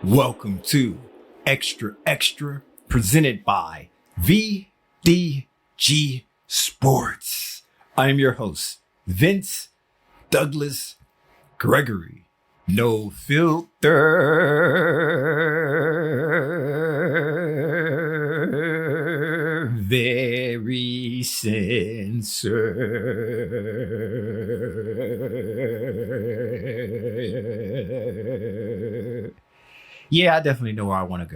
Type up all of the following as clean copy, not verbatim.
Welcome to Xtra presented by VDG Sports. I am your host, Vince Douglas Gregory. No filter, very censored. Yeah, I definitely know where I want to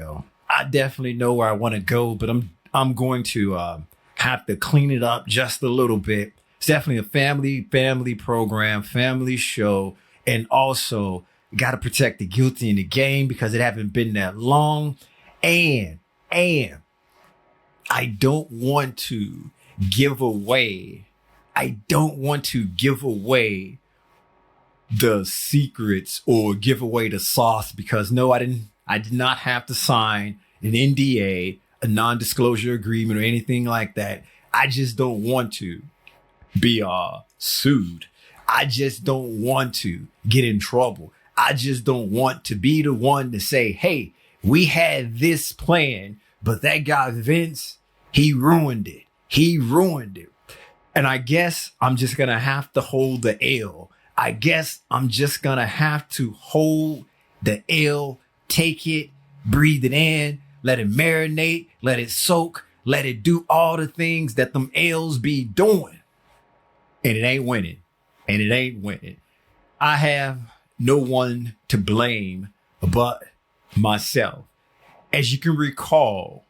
go. But I'm going to have to clean it up just a little bit. It's definitely a family program, family show, and also got to protect the guilty in the game because it haven't been that long, and I don't want to give away. The secrets or give away the sauce because no, I did not have to sign an NDA, a non-disclosure agreement or anything like that. I just don't want to be sued. I just don't want to get in trouble. I just don't want to be the one to say, hey, we had this plan, but that guy Vince, he ruined it. And I guess I'm just going to have to hold the L. Take it, breathe it in, let it marinate, let it soak, let it do all the things that them L's be doing. And it ain't winning. I have no one to blame but myself. As you can recall,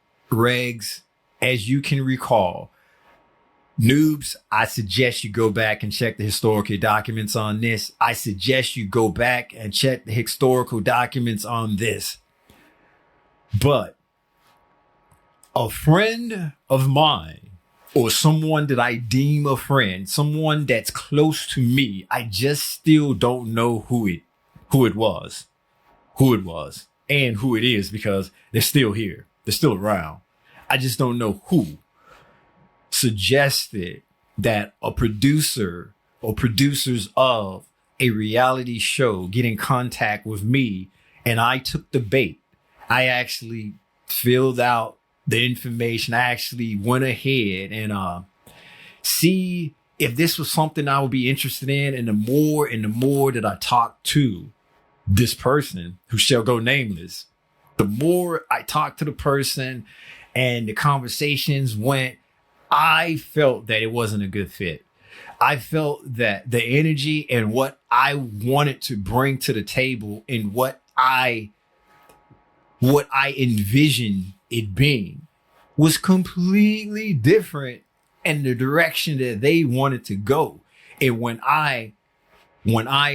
noobs, I suggest you go back and check the historical documents on this. But a friend of mine or someone that I deem a friend, someone that's close to me, I just still don't know who it was and who it is because they're still here. They're still around. I just don't know who suggested that a producer or producers of a reality show get in contact with me, and I took the bait. I actually filled out the information. I actually went ahead and see if this was something I would be interested in. And the more that I talked to this person who shall go nameless, the more I talked to the person and the conversations went, I felt that it wasn't a good fit. I felt that the energy and what I wanted to bring to the table and what I envisioned it being was completely different in the direction that they wanted to go. And when I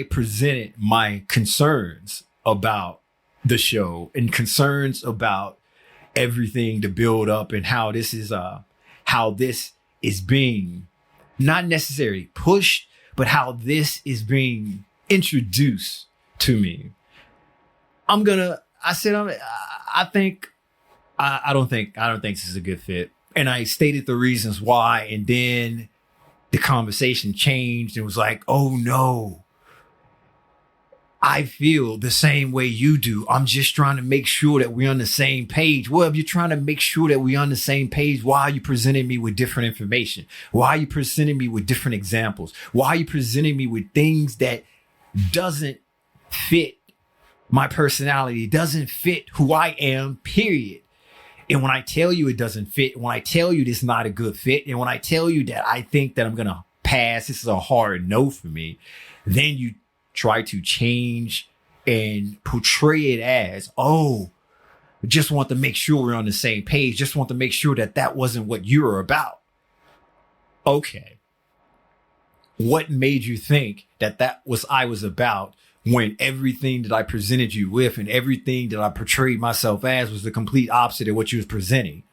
presented my concerns about the show and concerns about everything to build up and how this is being not necessarily pushed, but how this is being introduced to me. I don't think this is a good fit. And I stated the reasons why. And then the conversation changed and was like, oh no, I feel the same way you do. I'm just trying to make sure that we're on the same page. Well, if you're trying to make sure that we're on the same page, why are you presenting me with different information? Why are you presenting me with different examples? Why are you presenting me with things that doesn't fit my personality, doesn't fit who I am, period? And when I tell you it doesn't fit, when I tell you this is not a good fit, and when I tell you that I think that I'm going to pass, this is a hard no for me, then you try to change and portray it as, oh, just want to make sure we're on the same page. Just want to make sure that wasn't what you were about. Okay. What made you think that was I was about when everything that I presented you with and everything that I portrayed myself as was the complete opposite of what you was presenting?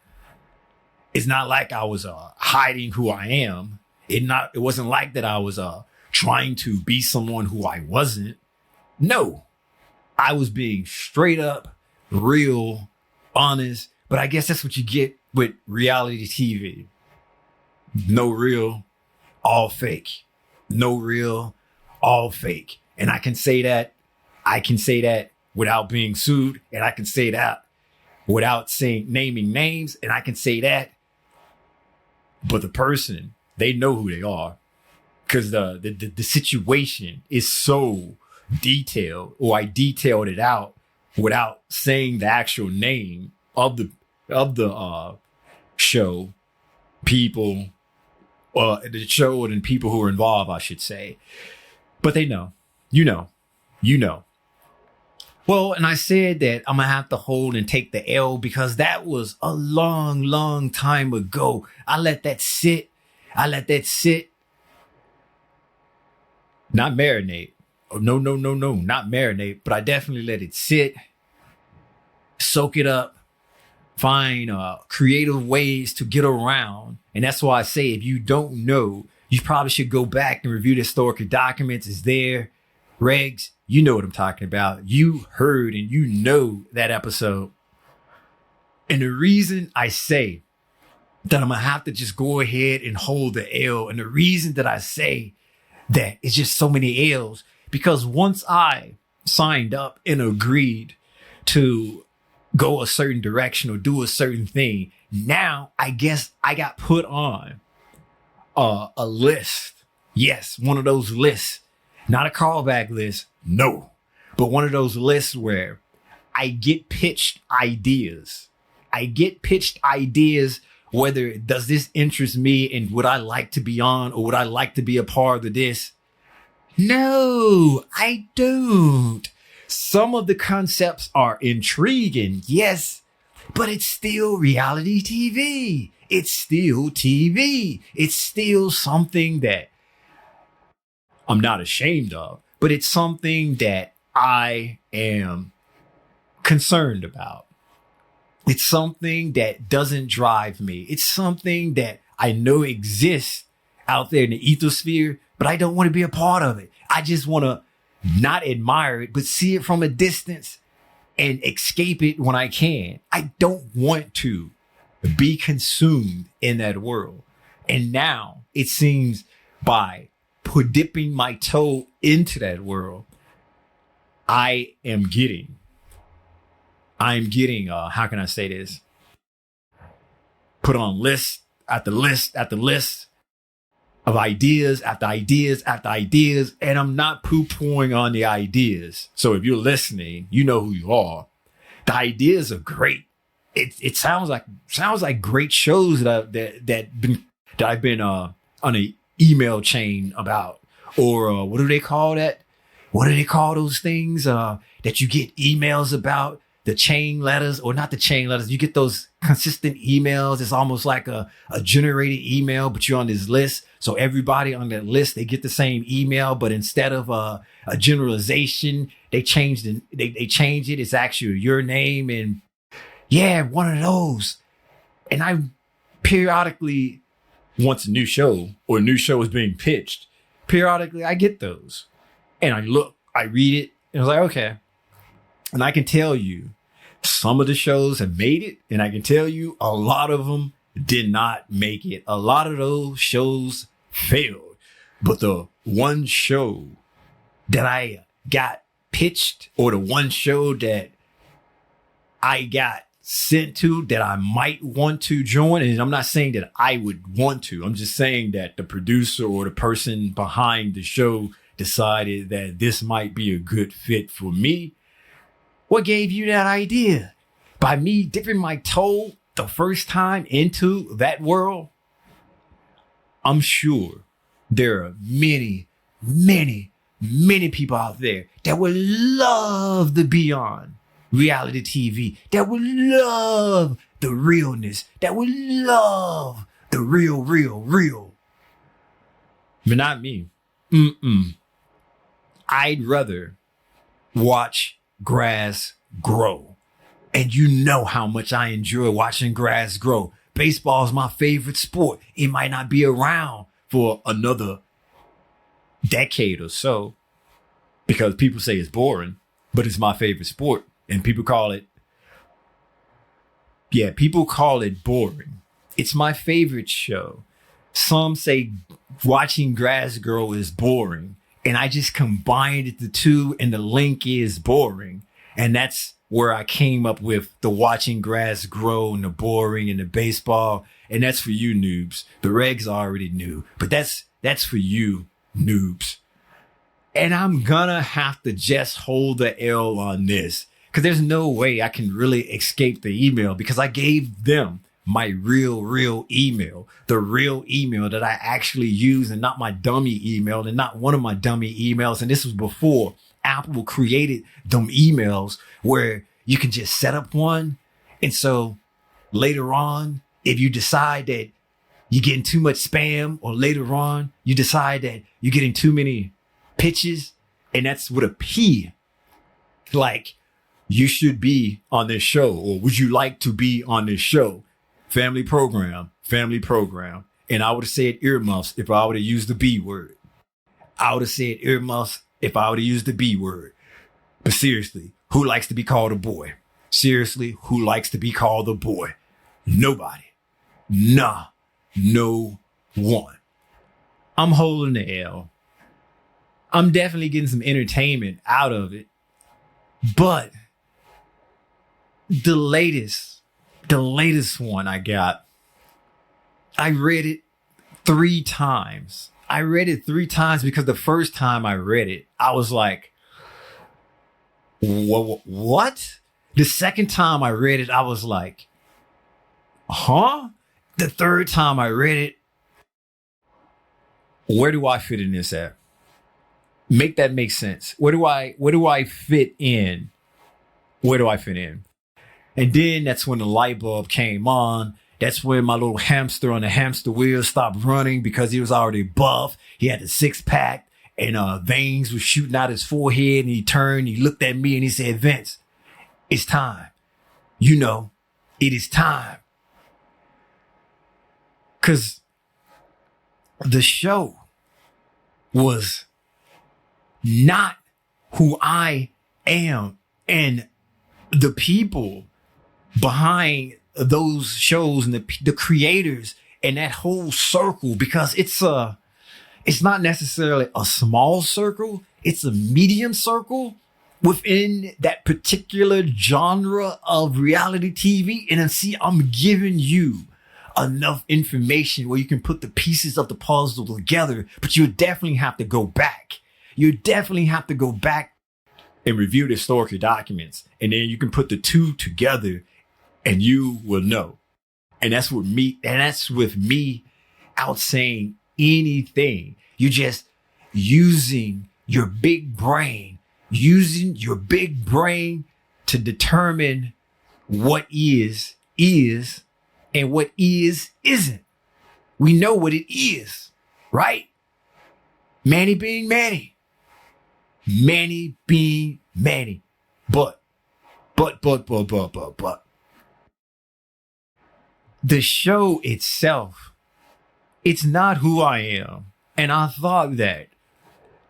It's not like I was hiding who I am. It wasn't like that I was trying to be someone who I wasn't. No, I was being straight up, real, honest. But I guess that's what you get with reality TV. No real, all fake. No real, all fake. And I can say that without being sued. And I can say that without naming names. And I can say that. But the person, they know who they are. Because the situation is so detailed, or I detailed it out without saying the actual name of the show, people, the show and people who are involved, I should say. But they know, you know. Well, and I said that I'm going to have to hold and take the L because that was a long, long time ago. I let that sit. Not marinate. Oh, no, not marinate. But I definitely let it sit, soak it up, find creative ways to get around. And that's why I say if you don't know, you probably should go back and review the historical documents. It's there. Regs, you know what I'm talking about. You heard and you know that episode. And the reason I say that I'm going to have to just go ahead and hold the L, and the reason that I say that it's just so many L's, because once I signed up and agreed to go a certain direction or do a certain thing, now I guess I got put on a list. Yes, one of those lists, not a callback list, no, but one of those lists where I get pitched ideas. Whether does this interest me and would I like to be on, or would I like to be a part of this? No, I don't. Some of the concepts are intriguing, yes, but it's still reality TV. It's still TV. It's still something that I'm not ashamed of, but it's something that I am concerned about. It's something that doesn't drive me. It's something that I know exists out there in the ethosphere, but I don't want to be a part of it. I just want to not admire it, but see it from a distance and escape it when I can. I don't want to be consumed in that world. And now it seems by dipping my toe into that world, I'm getting, how can I say this? Put on list after list after list of ideas after ideas after ideas. And I'm not poo-pooing on the ideas. So if you're listening, you know who you are. The ideas are great. It sounds like great shows that I've been on an email chain about, or what do they call that? What do they call those things that you get emails about? The chain letters, or not the chain letters. You get those consistent emails. It's almost like a generated email, but you're on this list. So everybody on that list, they get the same email, but instead of a generalization, they change it. It's actually your name, and yeah, one of those. And I periodically, once a new show or a new show is being pitched, periodically I get those, and I read it, and I was like, okay. And I can tell you, some of the shows have made it, and I can tell you a lot of them did not make it. A lot of those shows failed. But the one show that I got pitched, or the one show that I got sent to that I might want to join, and I'm not saying that I would want to, I'm just saying that the producer or the person behind the show decided that this might be a good fit for me. What gave you that idea? By me dipping my toe the first time into that world? I'm sure there are many, many, many people out there that would love to be on reality TV, that would love the realness, that would love the real. But not me. I'd rather watch grass grow. And you know how much I enjoy watching grass grow. Baseball is my favorite sport. It might not be around for another decade or so because people say it's boring, but it's my favorite sport. And people call it boring. It's my favorite show. Some say watching grass grow is boring. And I just combined the two, and the link is boring. And that's where I came up with the watching grass grow and the boring and the baseball. And that's for you noobs. The regs already knew, but that's for you noobs. And I'm gonna have to just hold the L on this because there's no way I can really escape the email because I gave them my real email, the real email that I actually use and not my dummy email and not one of my dummy emails. And this was before Apple created them emails where you can just set up one. And so later on, if you decide that you're getting too much spam, or later on, you decide that you're getting too many pitches, and that's with a P, like you should be on this show, or would you like to be on this show? Family program. And I would have said earmuffs if I would have used the B word. I would have said earmuffs if I would have used the B word. But seriously, who likes to be called a boy? Seriously, who likes to be called a boy? Nobody. Nah, no one. I'm holding the L. I'm definitely getting some entertainment out of it. But the latest one I got, I read it 3 times. I read it 3 times because the first time I read it, I was like, what? The second time I read it, I was like, huh? The third time I read it, where do I fit in this at? Make that make sense. Where do I fit in? Where do I fit in? And then that's when the light bulb came on. That's when my little hamster on the hamster wheel stopped running because he was already buff. He had the 6-pack and veins was shooting out his forehead. And he turned, he looked at me and he said, Vince, it's time. You know, it is time. Because the show was not who I am, and the people behind those shows and the creators and that whole circle, because it's not necessarily a small circle, it's a medium circle within that particular genre of reality TV. And then see, I'm giving you enough information where you can put the pieces of the puzzle together, but you definitely have to go back. You definitely have to go back and review the historical documents, and then you can put the two together and you will know. And that's with me. And that's with me out saying anything. You just using your big brain to determine what is and what isn't. We know what it is, right? Manny being Manny. Manny being Manny. But. The show itself, it's not who I am. And I thought that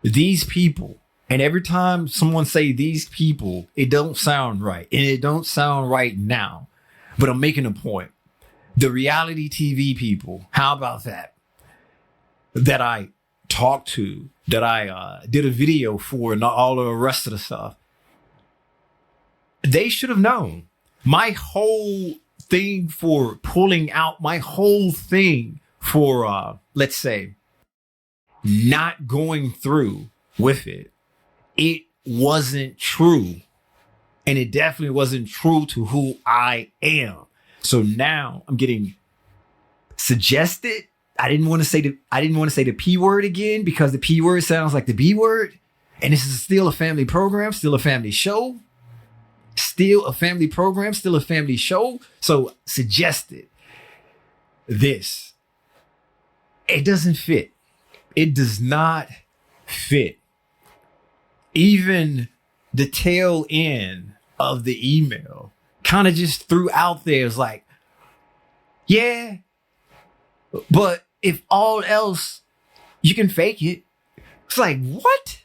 these people, and every time someone say these people, it don't sound right. And it don't sound right now. But I'm making a point. The reality TV people, how about that? That I talked to, that I did a video for, and all the rest of the stuff. They should have known. My whole thing for pulling out, my whole thing for, let's say, not going through with it, it wasn't true. And it definitely wasn't true to who I am. So now I'm getting suggested. I didn't want to say the P word again because the P word sounds like the B word. And this is still a family program, still a family show. Still a family program, still a family show. So suggested this. It doesn't fit. It does not fit. Even the tail end of the email kind of just threw out there. It's like, yeah, but if all else, you can fake it. It's like, what?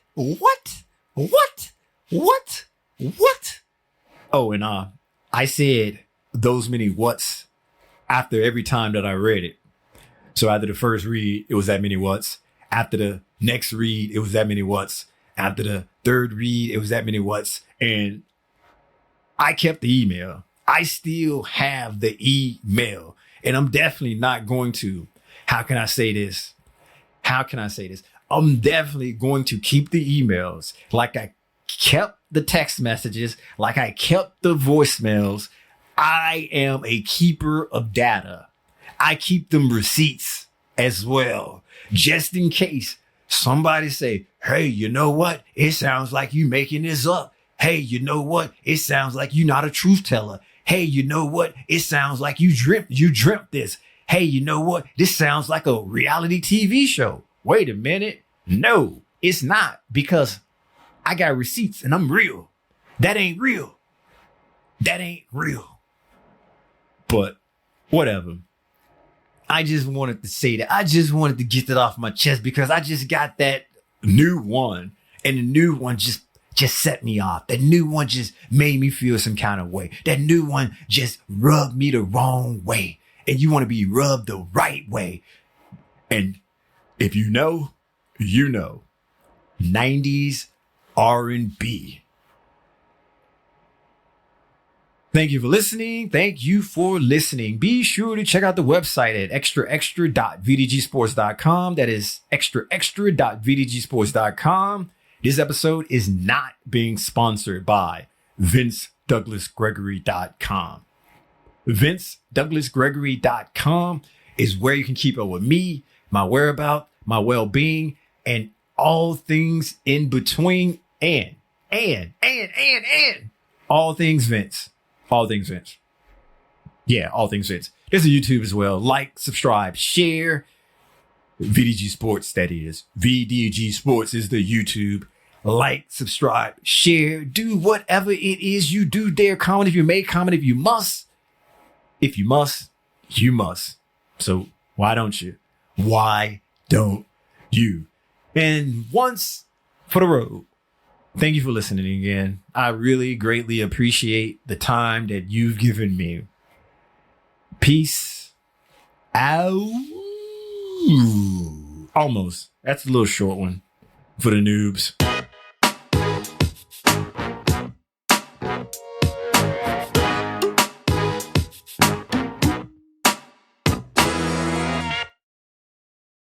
Oh, and I said those many whats after every time that I read it. So after the first read, it was that many whats. After the next read, it was that many whats. After the third read, it was that many whats. And I kept the email. I still have the email. And I'm definitely not going to, how can I say this? I'm definitely going to keep the emails like I kept the text messages, like I kept the voicemails. I am a keeper of data. I keep them receipts as well, just in case somebody say, hey, you know what? It sounds like you making this up. Hey, you know what? It sounds like you're not a truth teller. Hey, you know what? It sounds like you dreamt this. Hey, you know what? This sounds like a reality TV show. Wait a minute. No, it's not, because I got receipts and I'm real. That ain't real. But whatever. I just wanted to say that. I just wanted to get that off my chest because I just got that new one, and the new one just set me off. That new one just made me feel some kind of way. That new one just rubbed me the wrong way. And you want to be rubbed the right way. And if you know, you know. 90s R&B. Thank you for listening. Be sure to check out the website at extra.vdgsports.com. That is extra.vdgsports.com. This episode is not being sponsored by VinceDouglasGregory.com. VinceDouglasGregory.com is where you can keep up with me, my whereabouts, my well-being, and all things in between, and all things Vince. All things Vince. Yeah, all things Vince. There's a YouTube as well. Like, subscribe, share. VDG Sports, that is. VDG Sports is the YouTube. Like, subscribe, share. Do whatever it is you do there. Comment if you may. Comment if you must. If you must, you must. So why don't you? Why don't you? And once for the road. Thank you for listening again. I really greatly appreciate the time that you've given me. Peace out. Almost. That's a little short one for the noobs.